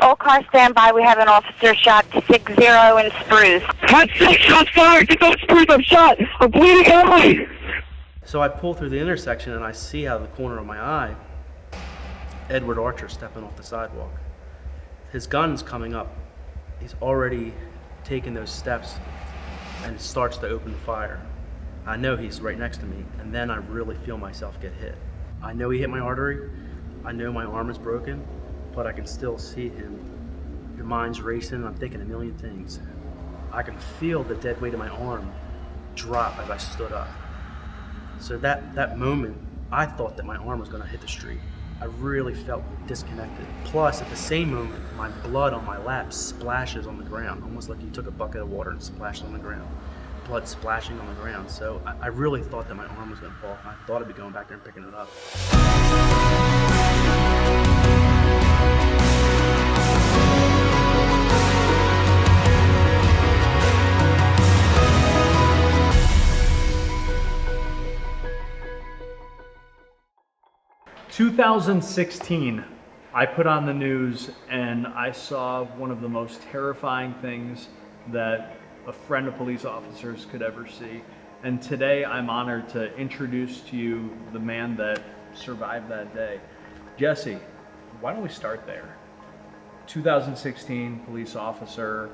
All cars stand by. We have an officer shot 60 in Spruce. Hot 6, shots fired! Get those Spruce, I'm shot! I'm bleeding heavily! So I pull through the intersection and I see out of the corner of my eye Edward Archer stepping off the sidewalk. His gun's coming up. He's already taken those steps and starts to open fire. I know he's right next to me, and then I really feel myself get hit. I know he hit my artery. I know my arm is broken, but I can still see him. Your mind's racing, and I'm thinking a million things. I can feel the dead weight of my arm drop as I stood up. So that moment, I thought that my arm was gonna hit the street. I really felt disconnected. Plus, at the same moment, my blood on my lap splashes on the ground, almost like you took a bucket of water and splashed it on the ground. Blood splashing on the ground. So I really thought that my arm was gonna fall. I thought I'd be going back there and picking it up. 2016, I put on the news and I saw one of the most terrifying things that a friend of police officers could ever see. And today I'm honored to introduce to you the man that survived that day. Jesse, why don't we start there? 2016 police officer,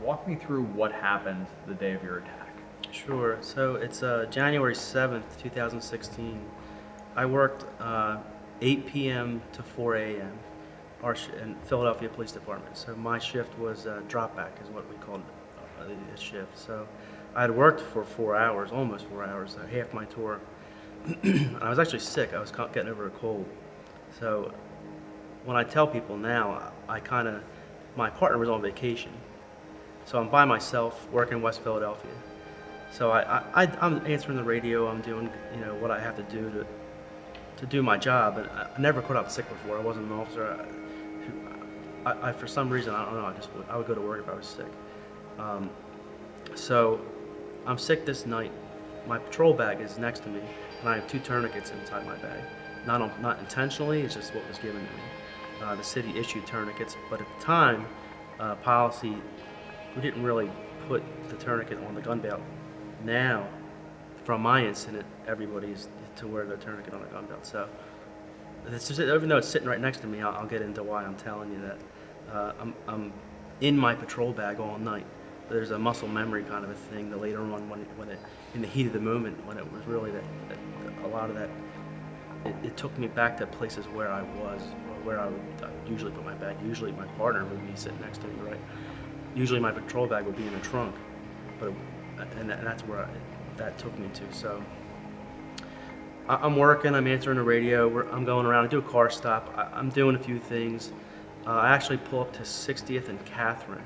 walk me through what happened the day of your attack. Sure, so it's January 7th, 2016. I worked 8 p.m. to 4 a.m. in Philadelphia Police Department. So my shift was drop back is what we called a shift. So I had worked for 4 hours, almost 4 hours, so half my tour. I was actually sick. I was getting over a cold. So when I tell people now, my partner was on vacation. So I'm by myself working in West Philadelphia. So I'm answering the radio. I'm doing what I have to do to do my job, and I never caught out sick before. I wasn't an officer. I for some reason, I don't know, I would go to work if I was sick. So I'm sick this night. My patrol bag is next to me, and I have 2 tourniquets inside my bag. Not intentionally, it's just what was given to me. The city issued tourniquets, but at the time, policy, we didn't really put the tourniquet on the gun belt. Now, from my incident, everybody's to wear their tourniquet on a gun belt. So, even though it's sitting right next to me, I'll get into why I'm telling you that. I'm in my patrol bag all night. There's a muscle memory kind of a thing. That later on, when in the heat of the moment, when it was really that a lot of that, it took me back to places where I was, or where I would usually put my bag. Usually, my partner would be sitting next to me, right? Usually, my patrol bag would be in the trunk, and that's where that took me to. So I'm working, I'm answering the radio, I'm going around, I do a car stop, I'm doing a few things. I actually pull up to 60th and Catherine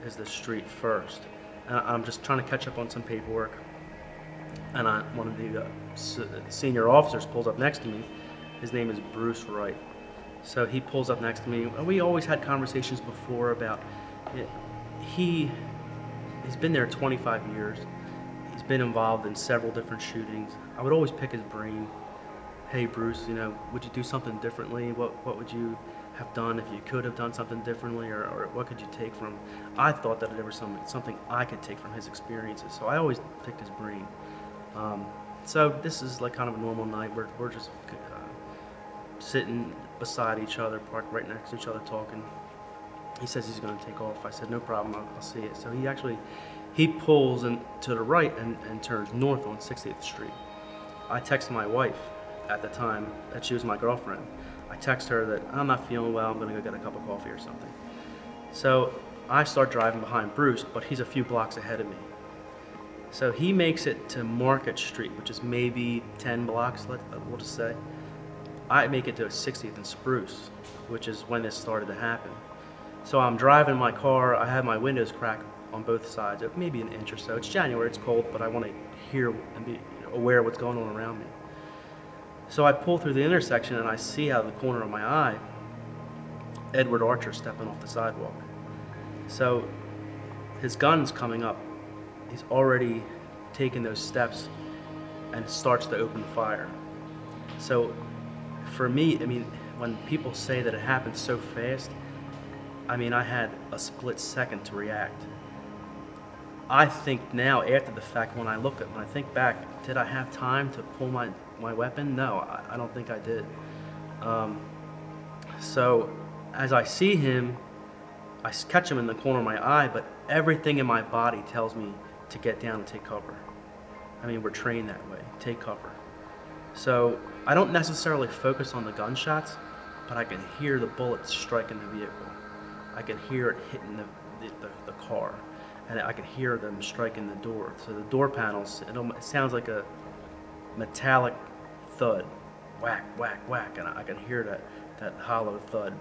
is the street first. And I'm just trying to catch up on some paperwork. And one of the senior officers pulls up next to me. His name is Bruce Wright. So he pulls up next to me. We always had conversations before about it. He's been there 25 years. He's been involved in several different shootings. I would always pick his brain. Hey Bruce, would you do something differently? What would you have done if you could have done something differently, or what could you take from? I thought that there was something I could take from his experiences, so I always picked his brain. So this is like kind of a normal night. We're just sitting beside each other, parked right next to each other, talking. He says he's going to take off. I said no problem, I'll see it. So he pulls to the right and turns north on 60th Street. I text my wife at the time that she was my girlfriend. I text her that I'm not feeling well, I'm going to go get a cup of coffee or something. So I start driving behind Bruce, but he's a few blocks ahead of me. So he makes it to Market Street, which is maybe 10 blocks, we'll just say. I make it to 60th and Spruce, which is when this started to happen. So I'm driving my car, I have my windows cracked on both sides, maybe an inch or so. It's January, it's cold, but I want to hear and be aware of what's going on around me. So I pull through the intersection and I see out of the corner of my eye Edward Archer stepping off the sidewalk. So his gun's coming up. He's already taken those steps and starts to open fire. So for me, when people say that it happened so fast, I mean, I had a split second to react. I think now, after the fact, when I think back, did I have time to pull my weapon? No, I don't think I did. So as I see him, I catch him in the corner of my eye, but everything in my body tells me to get down and take cover. I mean, we're trained that way, take cover. So I don't necessarily focus on the gunshots, but I can hear the bullets striking the vehicle. I can hear it hitting the car, and I can hear them striking the door. So the door panels, it sounds like a metallic thud, whack, whack, whack, and I can hear that hollow thud.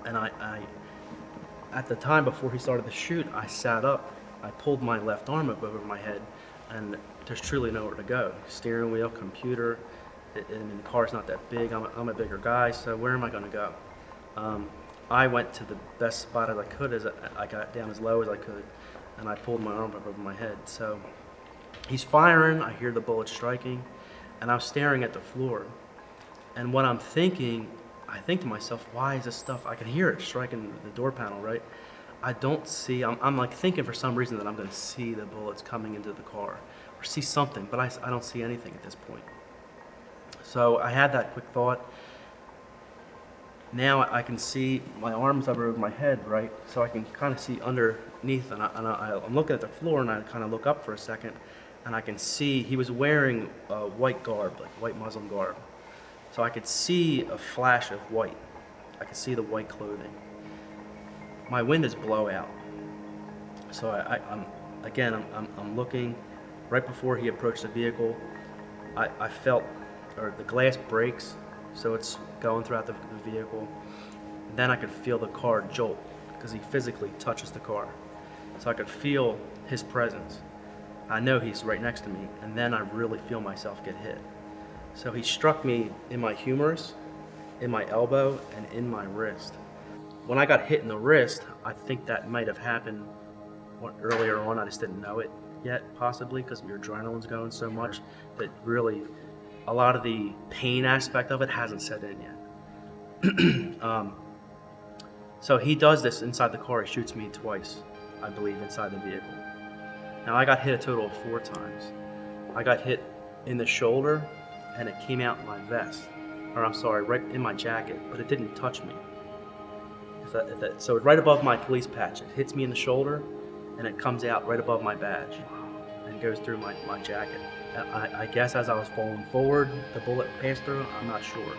And I at the time before he started to shoot, I sat up, I pulled my left arm up over my head, and there's truly nowhere to go. Steering wheel, computer, I mean, the car's not that big, I'm a bigger guy, so where am I gonna go? I went to the best spot as I could, as I got down as low as I could, and I pulled my arm up over my head. So he's firing, I hear the bullet striking, and I'm staring at the floor. And what I'm thinking, I think to myself, why is this stuff, I can hear it striking the door panel, right? I don't see, I'm like thinking for some reason that I'm gonna see the bullets coming into the car, or see something, but I don't see anything at this point. So I had that quick thought. Now I can see my arms over my head, right? So I can kind of see underneath, and I'm looking at the floor, and I kind of look up for a second, and I can see he was wearing white garb, like white Muslim garb. So I could see a flash of white. I could see the white clothing. My wind is blowout. So I'm looking. Right before he approached the vehicle, I felt, or the glass breaks, so it's going throughout the vehicle. Then I could feel the car jolt, because he physically touches the car. So I could feel his presence. I know he's right next to me, and then I really feel myself get hit. So he struck me in my humerus, in my elbow, and in my wrist. When I got hit in the wrist, I think that might have happened earlier on. I just didn't know it yet, possibly, because your adrenaline's going so much that really a lot of the pain aspect of it hasn't set in yet. So he does this inside the car. He shoots me twice, I believe, inside the vehicle. Now I got hit a total of 4 times. I got hit in the shoulder, and it came out in my vest, or I'm sorry, right in my jacket, but it didn't touch me. So right above my police patch, it hits me in the shoulder, and it comes out right above my badge, and goes through my jacket. I guess as I was falling forward, the bullet passed through, I'm not sure.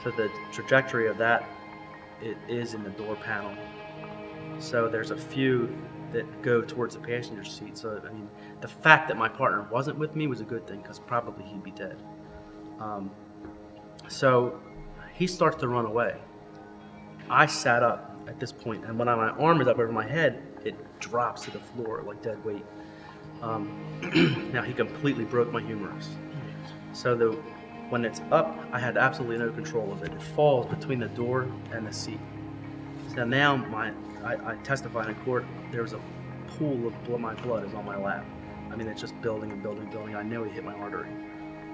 So the trajectory of that, it is in the door panel. So there's a few that go towards the passenger seat. So, I mean, the fact that my partner wasn't with me was a good thing, because probably he'd be dead. So he starts to run away. I sat up at this point, and when my arm is up over my head, it drops to the floor like dead weight. Now he completely broke my humerus. So when it's up, I had absolutely no control of it. It falls between the door and the seat. So now I testified in court, there was a pool of my blood is on my lap. I mean, it's just building and building and building. I know he hit my artery.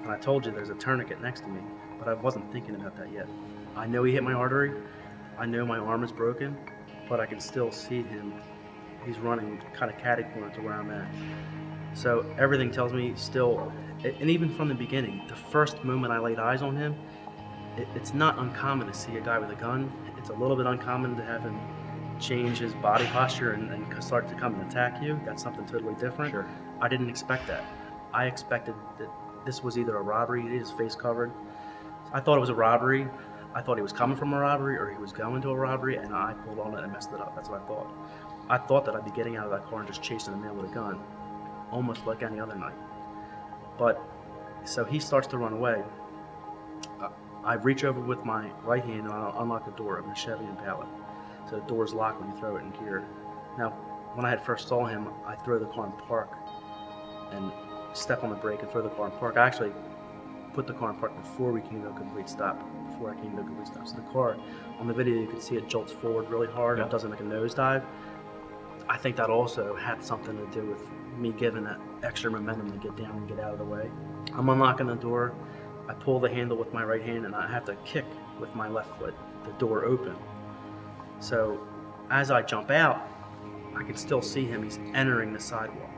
And I told you there's a tourniquet next to me, but I wasn't thinking about that yet. I know he hit my artery. I know my arm is broken, but I can still see him. He's running kind of catty-corner to where I'm at. So everything tells me still, and even from the beginning, the first moment I laid eyes on him, it's not uncommon to see a guy with a gun. It's a little bit uncommon to have him change his body posture and start to come and attack you. That's something totally different. Sure. I didn't expect that. I expected that this was either a robbery, his face covered. I thought it was a robbery. I thought he was coming from a robbery, or he was going to a robbery, and I pulled on it and messed it up. That's what I thought. I thought that I'd be getting out of that car and just chasing a man with a gun, almost like any other night. But, so he starts to run away. I reach over with my right hand and I unlock the door of the Chevy Impala. So the door's locked when you throw it in gear. Now, when I had first saw him, I throw the car in park and step on the brake and throw the car in park. I actually put the car in park before we came to a complete stop, before I came to a complete stop. So the car, on the video, you can see it jolts forward really hard. Yeah. It doesn't make a nosedive. I think that also had something to do with me giving that extra momentum to get down and get out of the way. I'm unlocking the door. I pull the handle with my right hand, and I have to kick with my left foot the door open. So as I jump out, I can still see him. He's entering the sidewalk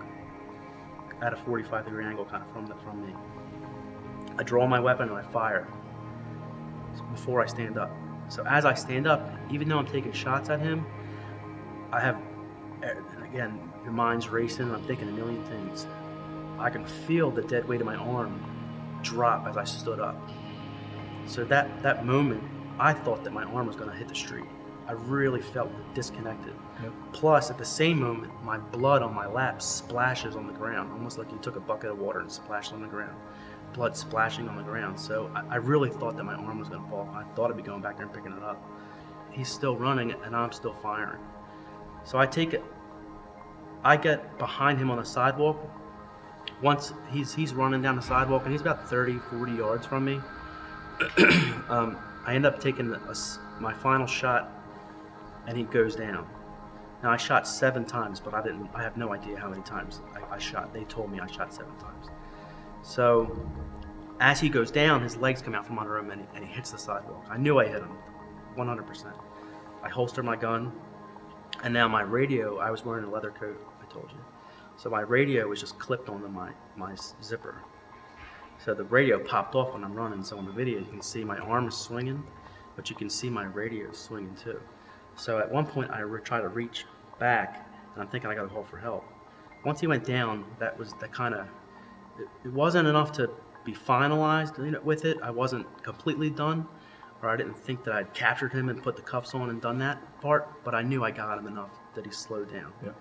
at a 45-degree angle kind of from me. I draw my weapon and I fire before I stand up. So as I stand up, even though I'm taking shots at him, I have, and again, your mind's racing and I'm thinking a million things. I can feel the dead weight of my arm drop as I stood up. So that moment, I thought that my arm was going to hit the street. I really felt disconnected. Yep. Plus, at the same moment, my blood on my lap splashes on the ground, almost like you took a bucket of water and splashed on the ground. Blood splashing on the ground. So I really thought that my arm was going to fall. I thought I'd be going back there and picking it up. He's still running and I'm still firing. So I take it. I get behind him on the sidewalk. Once he's running down the sidewalk and he's about 30, 40 yards from me. I end up taking my final shot and he goes down. Now I shot 7 times, but I have no idea how many times I shot. They told me I shot 7 times. So as he goes down, his legs come out from under him and he hits the sidewalk. I knew I hit him, 100%. I holster my gun, and now my radio, I was wearing a leather coat, I told you. So my radio was just clipped onto my zipper. So the radio popped off when I'm running. So on the video, you can see my arm is swinging, but you can see my radio swinging too. So at one point, I try to reach back, and I'm thinking I got to call for help. Once he went down, it wasn't enough to be finalized with it. I wasn't completely done, or I didn't think that I'd captured him and put the cuffs on and done that part, but I knew I got him enough that he slowed down. Yeah.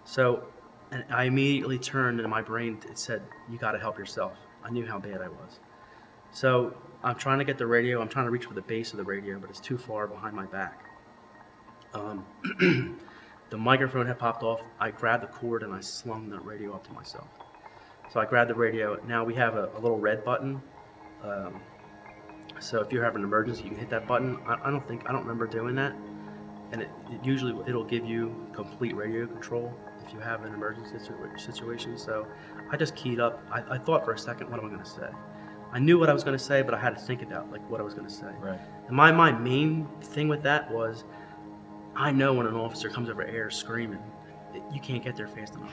So, and I immediately turned, and my brain, it said, you got to help yourself. I knew how bad I was. So I'm trying to get the radio. I'm trying to reach for the base of the radio, but it's too far behind my back. The microphone had popped off. I grabbed the cord and I slung the radio up to myself. So I grabbed the radio. Now we have a little red button. So if you have an emergency, you can hit that button. I don't remember doing that. And it'll give you complete radio control if you have an emergency situation. So I just keyed up. I thought for a second, what am I going to say? I knew what I was going to say, but I had to think about what I was going to say. Right. And my main thing with that was, I know when an officer comes over air screaming, you can't get there fast enough.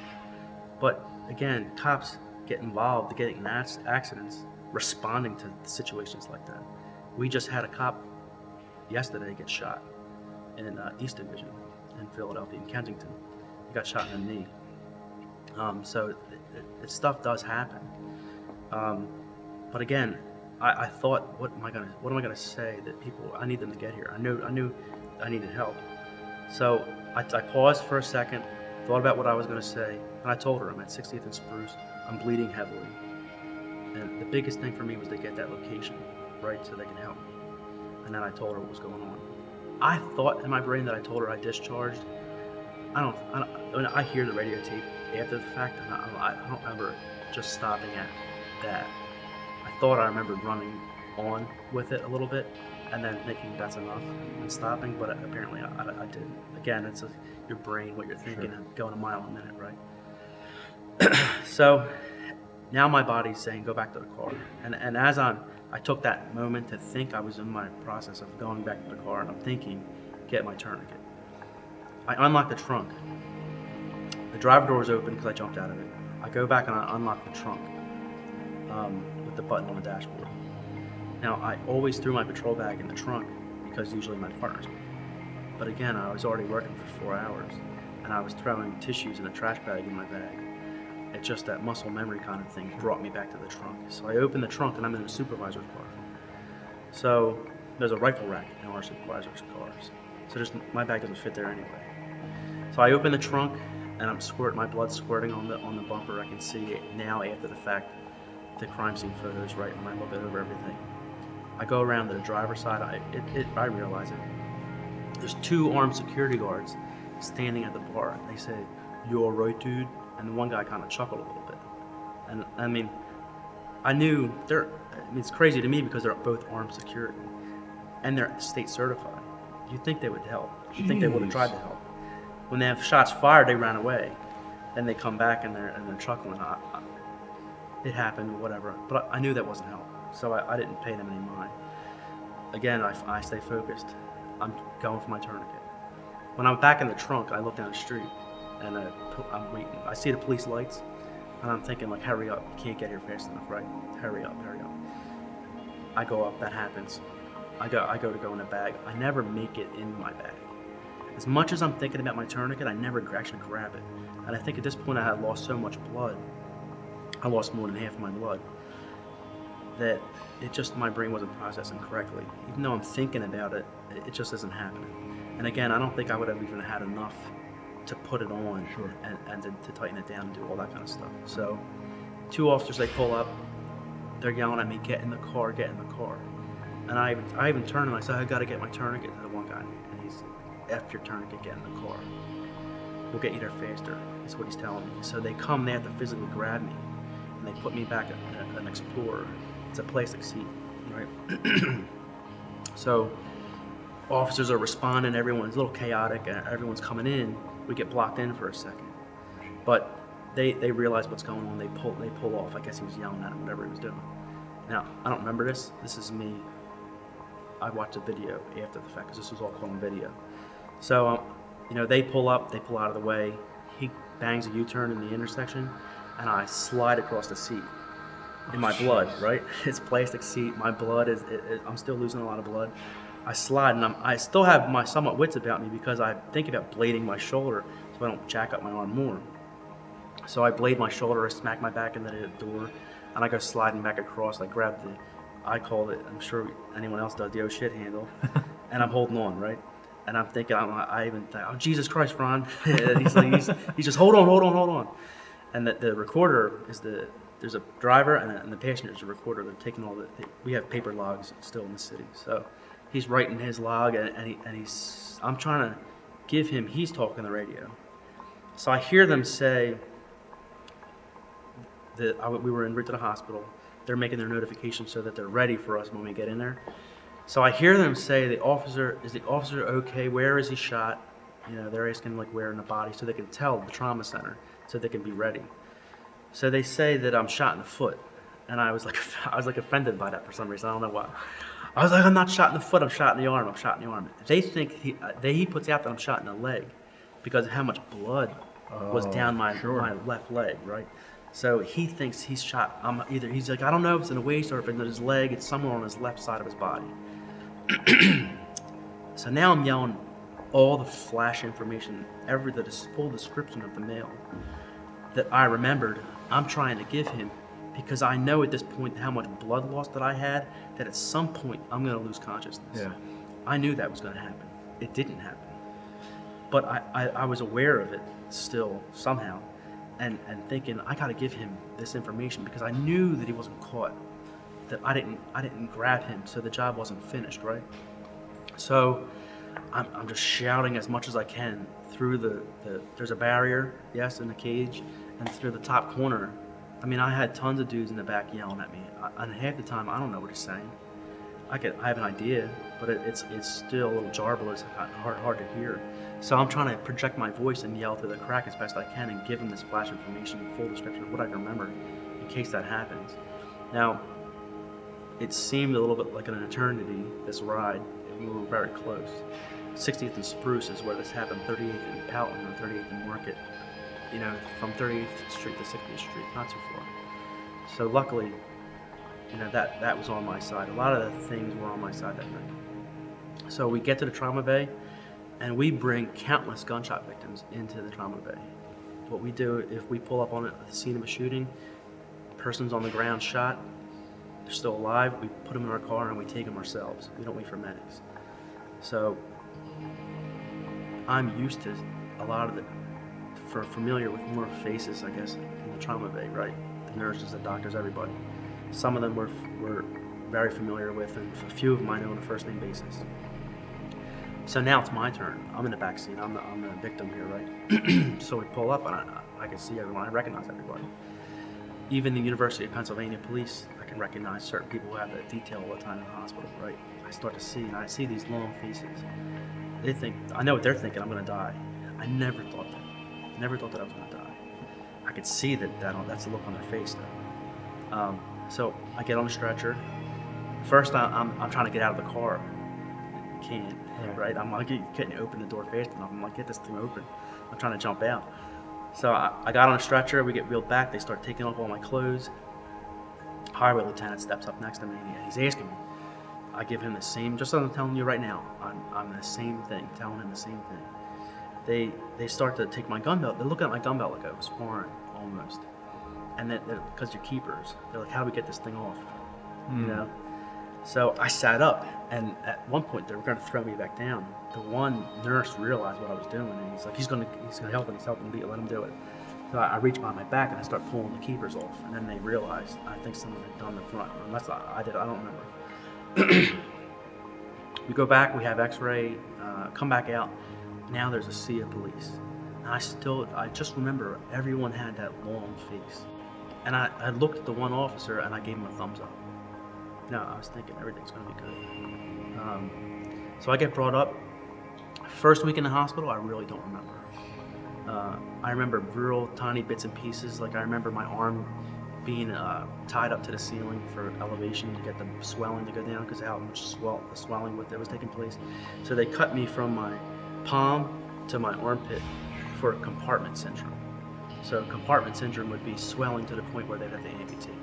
But again, cops get involved, getting in accidents, responding to situations like that. We just had a cop yesterday get shot in East Division in Philadelphia, in Kensington. He got shot in the knee. So stuff does happen. But again, I thought, what am I gonna say that I need them to get here? I knew I needed help. So I paused for a second, thought about what I was gonna say, and I told her I'm at 60th and Spruce. I'm bleeding heavily, and the biggest thing for me was to get that location right so they can help me. And then I told her what was going on. I thought in my brain that I told her I discharged. I hear the radio tape after the fact, and I don't remember just stopping at that. I thought I remembered running on with it a little bit and then thinking that's enough and stopping, but apparently I didn't. Again, it's your brain, what you're thinking, and going a mile a minute, right? So now my body's saying go back to the car, and as I took that moment to think, I was in my process of going back to the car, and I'm thinking, get my tourniquet. I unlock the trunk. The driver door was open because I jumped out of it. I go back and I unlock the trunk with the button on the dashboard. Now, I always threw my patrol bag in the trunk because usually my partner's with me. But again, I was already working for 4 hours, and I was throwing tissues in a trash bag in my bag. It's just that muscle memory kind of thing brought me back to the trunk. So I opened the trunk, and I'm in the supervisor's car. So there's a rifle rack in our supervisor's cars. So my bag doesn't fit there anyway. So I open the trunk, and my blood's squirting on the bumper. I can see it now after the fact, the crime scene photos, right, when I look over everything. I go around to the driver's side. I realize it. There's 2 armed security guards standing at the bar. They say, "You all right, dude?" And one guy kind of chuckled a little bit. And I mean, I knew it's crazy to me because they're both armed security, and they're state certified. You'd think they would help. You'd think they would have tried to help. When they have shots fired, they ran away. Then they come back and they're chuckling. It happened, whatever. But I knew that wasn't help, so I didn't pay them any mind. Again, I stay focused. I'm going for my tourniquet. When I'm back in the trunk, I look down the street, and I'm waiting. I see the police lights, and I'm thinking like, hurry up! You can't get here fast enough, right? Hurry up, hurry up! I go up. That happens. I go to go in the bag. I never make it in my bag. As much as I'm thinking about my tourniquet, I never actually grab it. And I think at this point I had lost so much blood. I lost more than half of my blood. That it just, my brain wasn't processing correctly. Even though I'm thinking about it, it just isn't happening. And again, I don't think I would have even had enough to put it on and to tighten it down and do all that kind of stuff. So 2 officers, they pull up, they're yelling at me, get in the car, get in the car. And I even turned and I said, I gotta get my tourniquet to the one guy. And he's, F your tourniquet, get in the car. We'll get you there faster, is what he's telling me. So they come, they have to physically grab me, and they put me back in an Explorer. It's a plastic seat, right? So officers are responding, everyone's a little chaotic, everyone's coming in. We get blocked in for a second. But they realize what's going on, they pull off. I guess he was yelling at him, whatever he was doing. Now, I don't remember this. This is me. I watched a video after the fact, because this was all caught on video. So, they pull up, they pull out of the way. He bangs a U-turn in the intersection, and I slide across the seat in my blood, right? It's plastic seat. My blood I'm still losing a lot of blood. I slide, and I still have my somewhat wits about me because I think about blading my shoulder so I don't jack up my arm more. So I blade my shoulder, I smack my back into the door, and I go sliding back across. I grab I call it, I'm sure anyone else does, the oh shit handle, and I'm holding on, right? And I'm thinking, I even think, oh, Jesus Christ, Ron. And he's just, hold on. And the recorder is there's a driver and the passenger's a recorder. They're taking we have paper logs still in the city. So he's writing his log and I'm trying to give him, he's talking the radio. So I hear them say that we were en route to the hospital. They're making their notification so that they're ready for us when we get in there. So I hear them say, is the officer okay? Where is he shot? They're asking like where in the body so they can tell the trauma center so they can be ready. So they say that I'm shot in the foot. And I was like offended by that for some reason. I don't know why. I was like, I'm not shot in the foot, I'm shot in the arm. They think he puts out that I'm shot in the leg because of how much blood was down my left leg, right? So he thinks he's shot. He's like, I don't know if it's in the waist or if it's in his leg. It's somewhere on his left side of his body. So now I'm yelling all the flash information, the full description of the male that I remembered. I'm trying to give him because I know at this point how much blood loss that I had, that at some point I'm going to lose consciousness. Yeah. I knew that was going to happen. It didn't happen. But I was aware of it still somehow and thinking I got to give him this information because I knew that he wasn't caught, that I didn't grab him, so the job wasn't finished, right? So I'm just shouting as much as I can through there's a barrier, yes, in the cage, and through the top corner. I mean, I had tons of dudes in the back yelling at me, and half the time I don't know what he's saying. I have an idea, but it's still a little jarbled. It's hard to hear. So I'm trying to project my voice and yell through the crack as best I can and give him this flash information, full description of what I can remember in case that happens. Now, it seemed a little bit like an eternity, this ride, and we were very close. 60th and Spruce is where this happened, 38th and Powelton or 38th and Market. From 38th Street to 60th Street, not too far. So luckily, that was on my side. A lot of the things were on my side that night. So we get to the trauma bay, and we bring countless gunshot victims into the trauma bay. What we do, if we pull up on the scene of a shooting, person's on the ground shot, they're still alive, we put them in our car and we take them ourselves. We don't wait for medics. So I'm used to a lot of familiar with more faces, I guess, in the trauma bay, right? The nurses, the doctors, everybody. Some of them we're very familiar with, and a few of them I know on a first name basis. So now it's my turn. I'm in the back seat. I'm the victim here, right? So we pull up, and I can see everyone. I recognize everybody. Even the University of Pennsylvania police, I can recognize certain people who have that detail all the time in the hospital, right? I start to see, and I see these long faces. I know what they're thinking. I'm going to die. I never thought that. Never thought that I was going to die. I could see that's the look on their face, though. So I get on the stretcher. First, I'm trying to get out of the car. can't, right? I'm like, couldn't open the door fast enough. I'm like, get this thing open. I'm trying to jump out. So I got on a stretcher, we get wheeled back, they start taking off all my clothes. Highway lieutenant steps up next to me and he's asking me. I give him the same, just as I'm telling you right now, I'm the same thing, telling him the same thing. They start to take my gun belt, they're looking at my gun belt like it was foreign, almost. And then, because you're keepers, they're like, how do we get this thing off? You know? So I sat up, and at one point they were going to throw me back down. The one nurse realized what I was doing, and he's like, he's gonna help, and he's helping me, let him do it. So I reach behind my back and I start pulling the keepers off, and then they realized I think someone had done the front, unless I did, I don't remember. We go back, we have X-ray, come back out. Now there's a sea of police, and I just remember everyone had that long face, and I looked at the one officer and I gave him a thumbs up. No, I was thinking everything's going to be good. So I get brought up. First week in the hospital, I really don't remember. I remember real tiny bits and pieces. Like I remember my arm being tied up to the ceiling for elevation to get the swelling to go down because of how much the swelling that was taking place. So they cut me from my palm to my armpit for compartment syndrome. So compartment syndrome would be swelling to the point where they'd have to amputate.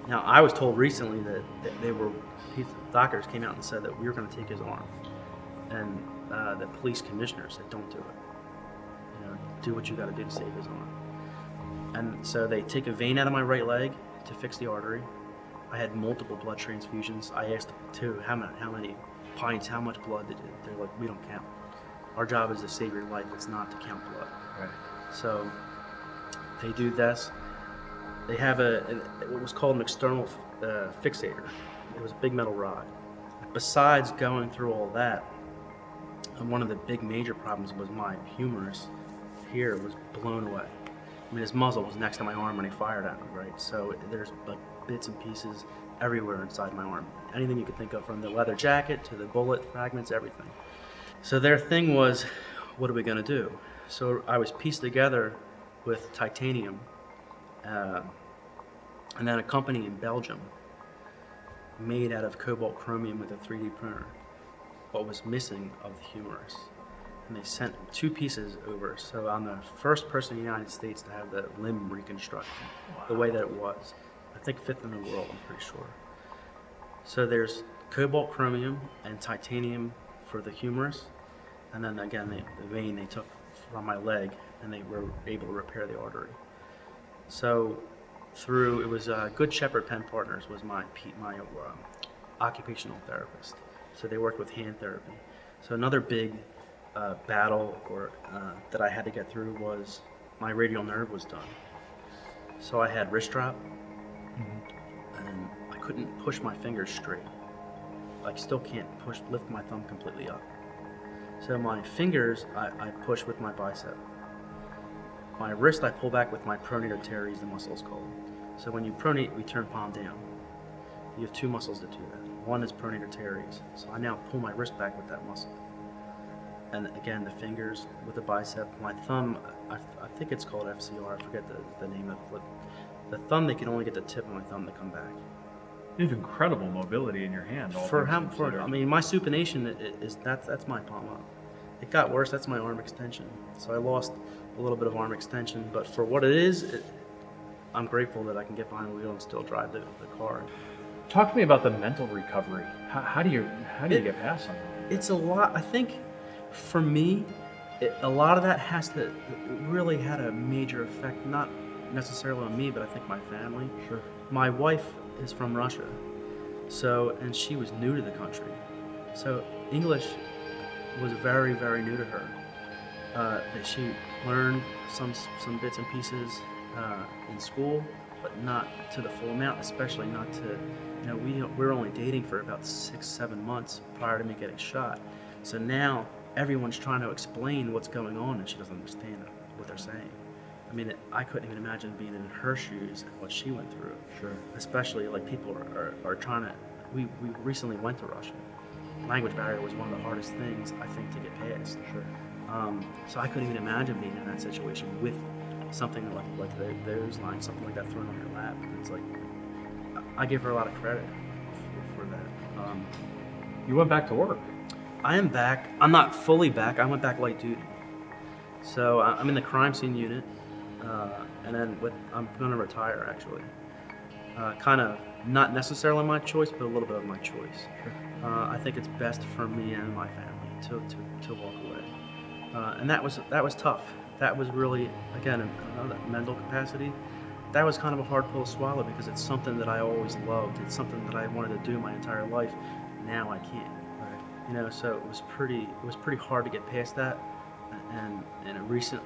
Now, I was told recently that doctors came out and said that we were going to take his arm, and the police commissioner said, "Don't do it. You know, do what you got to do to save his arm." And so they take a vein out of my right leg to fix the artery. I had multiple blood transfusions. I asked too, how many pints, how much blood did you? They're like, we don't count. Our job is to save your life. It's not to count blood. Right. So they do this. They have what was called an external fixator. It was a big metal rod. Besides going through all that, one of the big major problems was my humerus here was blown away. I mean, his muzzle was next to my arm when he fired at me, right? So there's like bits and pieces everywhere inside my arm. Anything you could think of, from the leather jacket to the bullet fragments, everything. So their thing was, what are we gonna do? So I was pieced together with titanium, and then a company in Belgium made out of cobalt chromium with a 3D printer what was missing of the humerus. And they sent 2 pieces over. So I'm the first person in the United States to have the limb reconstructed the way that it was. I think 5th in the world, I'm pretty sure. So there's cobalt chromium and titanium for the humerus, and then again the vein they took from my leg, and they were able to repair the artery. So it was Good Shepherd Pen Partners was my occupational therapist. So they worked with hand therapy. So another big battle that I had to get through was my radial nerve was done. So I had wrist drop, and I couldn't push my fingers straight. I still can't lift my thumb completely up. So my fingers, I push with my bicep. My wrist, I pull back with my pronator teres, the muscle is called. So when you pronate, we turn palm down. You have 2 muscles that do that. One is pronator teres. So I now pull my wrist back with that muscle. And again, the fingers with the bicep. My thumb, I think it's called FCR. I forget the name of it. The thumb, they can only get the tip of my thumb to come back. You have incredible mobility in your hand. I mean, my supination that's my palm up. It got worse. That's my arm extension. So I lost a little bit of arm extension, but for what it is, I'm grateful that I can get behind the wheel and still drive the car. Talk to me about the mental recovery. How do you get past something? It's a lot. I think for me, a lot of that really had a major effect, not necessarily on me, but I think my family. Sure. My My wife is from Russia, and she was new to the country. So English was very, very new to her. That she learned some bits and pieces in school, but not to the full amount, especially not to, we were only dating for about 6-7 months prior to me getting shot. So now everyone's trying to explain what's going on, and she doesn't understand what they're saying. I mean, I couldn't even imagine being in her shoes and what she went through. Sure. Especially like people are trying to. We recently went to Russia. Language barrier was one of the hardest things I think to get past. Sure. So I couldn't even imagine being in that situation with something like those lines, something like that thrown on your lap. It's like I give her a lot of credit for that. You went back to work. I am back. I'm not fully back. I went back light duty. So I'm in the crime scene unit, and then I'm going to retire actually. Kind of not necessarily my choice, but a little bit of my choice. Sure. I think it's best for me and my family to walk away, and that was tough. That was really, again, in another mental capacity. That was kind of a hard pill to swallow because it's something that I always loved. It's something that I wanted to do my entire life. Now I can't. Right. So it was pretty hard to get past that, and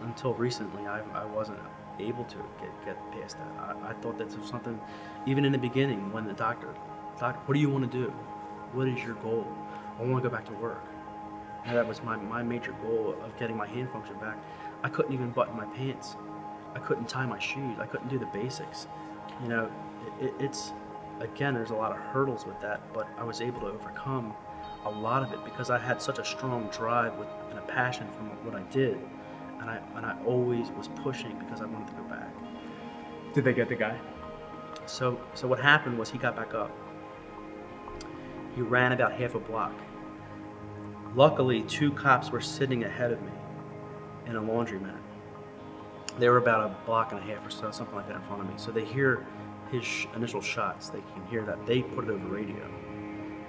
until recently I wasn't able to get past that. I thought that was something, even in the beginning when the doctor, what do you want to do? What is your goal? I want to go back to work. And that was my major goal of getting my hand function back. I couldn't even button my pants. I couldn't tie my shoes. I couldn't do the basics. It's again, there's a lot of hurdles with that, but I was able to overcome a lot of it because I had such a strong drive and a passion for what I did, and I always was pushing because I wanted to go back. Did they get the guy? So what happened was he got back up. He ran about half a block. Luckily, 2 cops were sitting ahead of me in a laundromat. They were about a block and a half or so, something like that, in front of me. So they hear his initial shots. They can hear that. They put it over radio,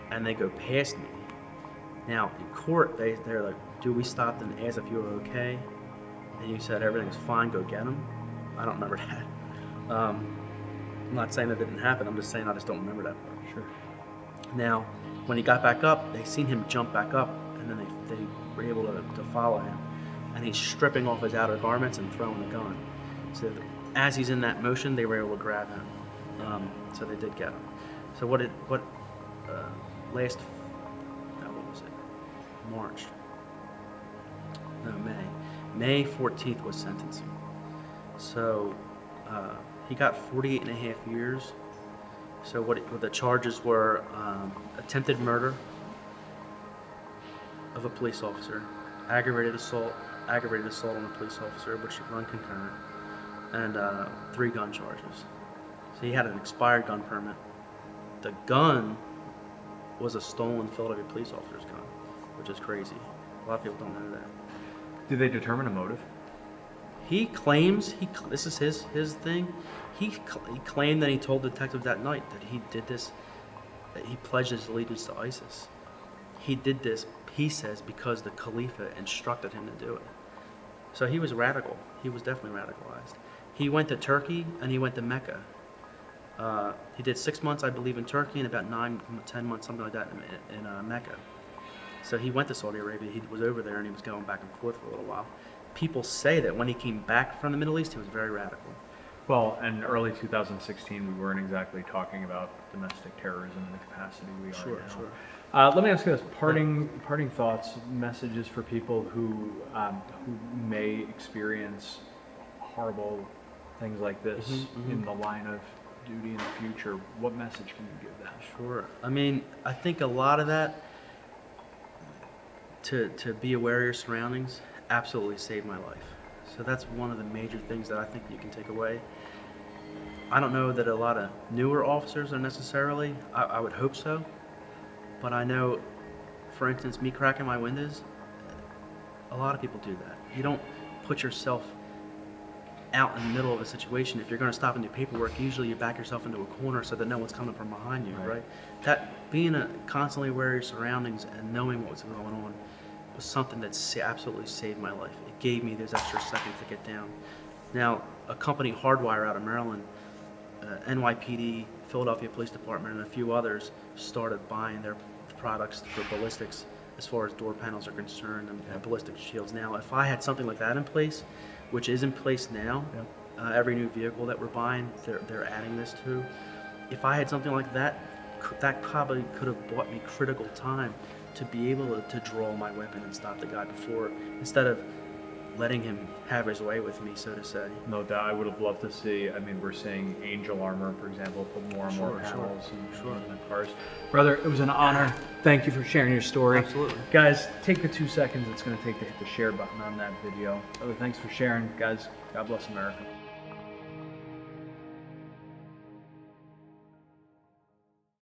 and they go past me. Now in court, they're like, "Do we stop and ask if you were okay?" And you said everything's fine. Go get him. I don't remember that. I'm not saying that didn't happen. I'm just saying I just don't remember that part. Sure. Now, when he got back up, they seen him jump back up, and then they were able to follow him. And he's stripping off his outer garments and throwing the gun. So as he's in that motion, they were able to grab him. So they did get him. So what was it? March. No, May 14th was sentencing. So he got 48 and a half years. So what the charges were: attempted murder of a police officer, aggravated assault on a police officer, which should run concurrent, and 3 gun charges. So he had an expired gun permit. The gun was a stolen Philadelphia police officer's gun, which is crazy. A lot of people don't know that. Did they determine a motive? He claims this is his thing. He claimed that he told detectives that night that he did this, that he pledged his allegiance to ISIS. He did this, he says, because the Khalifa instructed him to do it. So he was radical. He was definitely radicalized. He went to Turkey and he went to Mecca. He did 6 months, I believe, in Turkey and about 10 months, something like that, in Mecca. So he went to Saudi Arabia. He was over there and he was going back and forth for a little while. People say that when he came back from the Middle East, he was very radical. Well, in early 2016, we weren't exactly talking about domestic terrorism in the capacity we are Sure, now. sure. Let me ask you this: parting thoughts, messages for people who may experience horrible things like this in the line of duty in the future. What message can you give them? Sure. I mean, I think a lot of that, to be aware of your surroundings, absolutely saved my life. So that's one of the major things that I think you can take away. I don't know that a lot of newer officers are necessarily, I would hope so, but I know, for instance, me cracking my windows, a lot of people do that. You don't put yourself out in the middle of a situation. If you're going to stop and do paperwork, usually you back yourself into a corner so that no one's coming from behind you, right? That being constantly aware of your surroundings and knowing what was going on was something that absolutely saved my life. It gave me those extra seconds to get down. Now, a company, Hardwire, out of Maryland, NYPD, Philadelphia Police Department, and a few others started buying their products for ballistics as far as door panels are concerned and ballistic shields. Now, if I had something like that in place, which is in place now, every new vehicle that we're buying, they're adding this to. If I had something like that, that probably could have bought me critical time to be able to draw my weapon and stop the guy before, instead of letting him have his way with me, so to say. No doubt. I would have loved to see, I mean, we're seeing Angel Armor, for example, put more and more panels in the cars. Brother, it was an honor. Thank you for sharing your story. Absolutely. Guys, take the 2 seconds it's going to take to hit the share button on that video. Brother, thanks for sharing. Guys, God bless America.